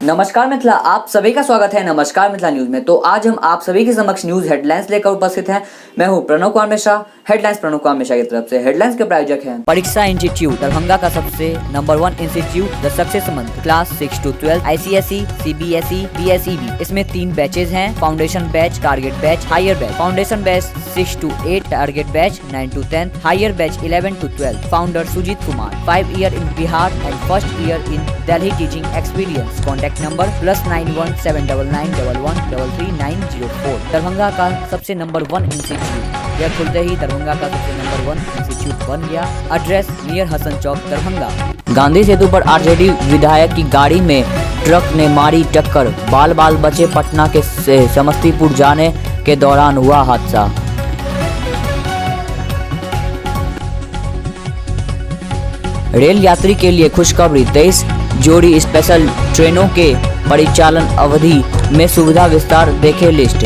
नमस्कार मिथिला, आप सभी का स्वागत है नमस्कार मिथिला न्यूज में। तो आज हम आप सभी के समक्ष न्यूज हेडलाइंस लेकर उपस्थित हैं। मैं हूं प्रणव कुमार मिश्रा। हेडलाइंस प्रणव कुमार मिश्रा की तरफ से। हेडलाइंस के प्रायोजक हैं परीक्षा इंस्टीट्यूट दरभंगा का सबसे number 1 institute the success month class 6 to 12 ICSE, CBSE, PSEB। इसमें 3 बैचेज हैं, foundation batch, target batch, higher batch. Foundation batch 6 to 8, target batch 9 to 10, higher batch 11 to 12। Founder Sujeet Kumar, 5 year in Bihar and 1st year in Delhi teaching experience। Contact number +91 799 1133 Darbhanga का सबसे number 1 institute. यह खुलते ही दरभंगा का सबसे number 1 institute बन गया। Address near Hasan चौक दरभंगा। गांधी सेतु पर RJD विधायक की गाड़ी में ट्रक ने मारी टक्कर, बाल बाल बचे। पटना के से समस्तीपुर जाने के दौरान हुआ हादसा। रेल यात्री के लिए खुशखबरी, 23 जोड़ी स्पेशल ट्रेनों के परिचालन अवधि में सुविधा विस्तार, देखें लिस्ट।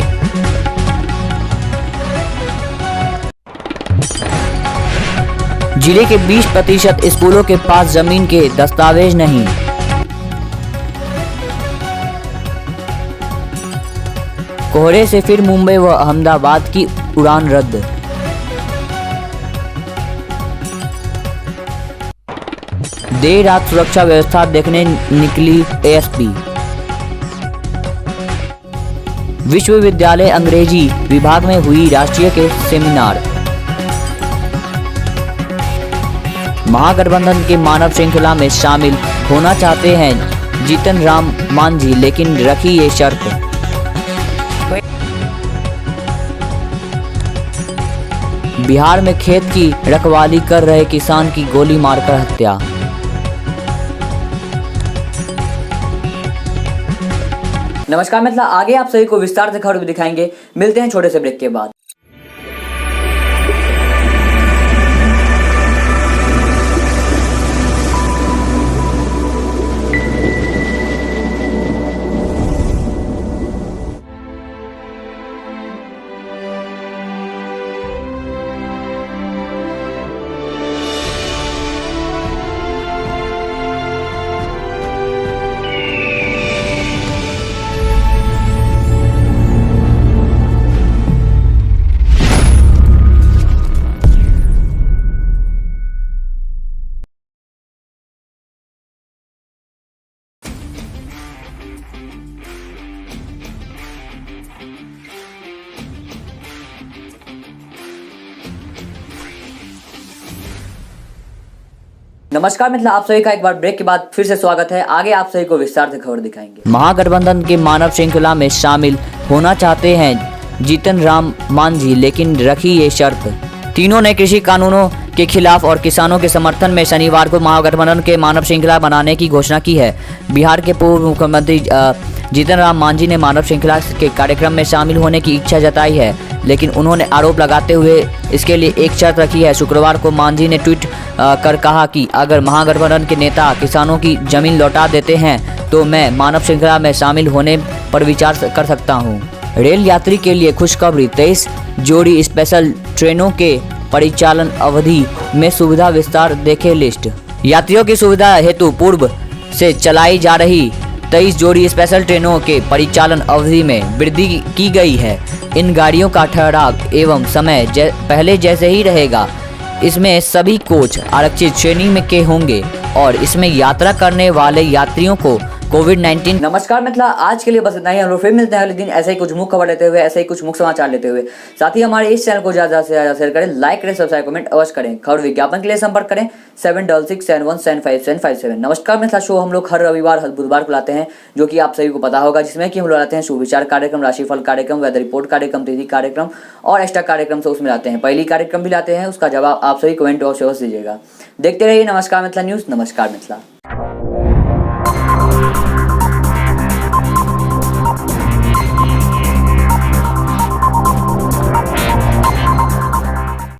जिले के 20% स्कूलों के पास जमीन के दस्तावेज नहीं। कोहरे से फिर मुंबई व अहमदाबाद की उड़ान रद्द। देर रात सुरक्षा व्यवस्था देखने निकली एएसपी। विश्वविद्यालय अंग्रेजी विभाग में हुई राष्ट्रीय के सेमिनार। महागठबंधन के मानव श्रृंखला में शामिल होना चाहते हैं जीतन राम मांझी, लेकिन रखी ये शर्त। बिहार में खेत की रखवाली कर रहे किसान की गोली मारकर हत्या। नमस्कार मिथिला, आगे आप सभी को विस्तार से खबर दिखाएंगे। मिलते हैं छोटे से ब्रेक के बाद। नमस्कार मिथिला, आप सभी का एक बार ब्रेक के बाद फिर से स्वागत है। आगे आप सभी को विस्तार से खबर दिखाएंगे। महागठबंधन के मानव श्रृंखला में शामिल होना चाहते हैं जीतन राम मांझी, लेकिन रखी ये शर्त। तीनों ने कृषि कानूनों के खिलाफ और किसानों के समर्थन में शनिवार को महागठबंधन के मानव श्रृंखला बनाने की घोषणा की है। बिहार के पूर्व मुख्यमंत्री जीतन राम मांझी ने मानव श्रृंखला के कार्यक्रम में शामिल होने की इच्छा जताई है, लेकिन उन्होंने आरोप लगाते हुए इसके लिए एक शर्त रखी है। शुक्रवार को मांझी ने ट्वीट कर कहा कि अगर महागठबंधन के नेता किसानों की जमीन लौटा देते हैं तो मैं मानव श्रृंखला में शामिल होने पर विचार कर सकता हूं। रेल यात्री के लिए खुशखबरी, 23 जोड़ी स्पेशल ट्रेनों के परिचालन अवधि में सुविधा विस्तार, देखें लिस्ट। यात्रियों की सुविधा हेतु पूर्व से चलाई जा रही 23 जोड़ी स्पेशल ट्रेनों के परिचालन अवधि में वृद्धि की गई है। इन गाड़ियों का ठहराव एवं समय पहले जैसे ही रहेगा। इसमें सभी कोच आरक्षित श्रेणी में के होंगे और इसमें यात्रा करने वाले यात्रियों को कोविड-19। नमस्कार मिथिला, आज के लिए बस इतना ही। हम लोग फिर मिलते हैं अगले दिन ऐसे ही कुछ मुख्य खबर लेते हुए, ऐसे ही कुछ मुख्य समाचार लेते हुए। साथ ही हमारे इस चैनल को ज़्यादा से ज़्यादा शेयर करें, लाइक करें, सब्सक्राइब कमेंट अवश्य करें। खबर विज्ञापन के लिए संपर्क करें 7667175757। नमस्कार मिथिला शो हम लोग हर रविवार बुधवार को लाते हैं, जो कि आप सभी को पता होगा, जिसमें कि हम लोग लाते हैं सुविचार कार्यक्रम, राशिफल कार्यक्रम, वेदर रिपोर्ट कार्यक्रम, तिथि कार्यक्रम और एक्स्ट्रा कार्यक्रम से उसमें लाते हैं। पहली कार्यक्रम भी लाते हैं, उसका जवाब आप सभी कमेंट बॉक्स में दीजिएगा। देखते रहिए नमस्कार मिथिला न्यूज़। नमस्कार मिथिला।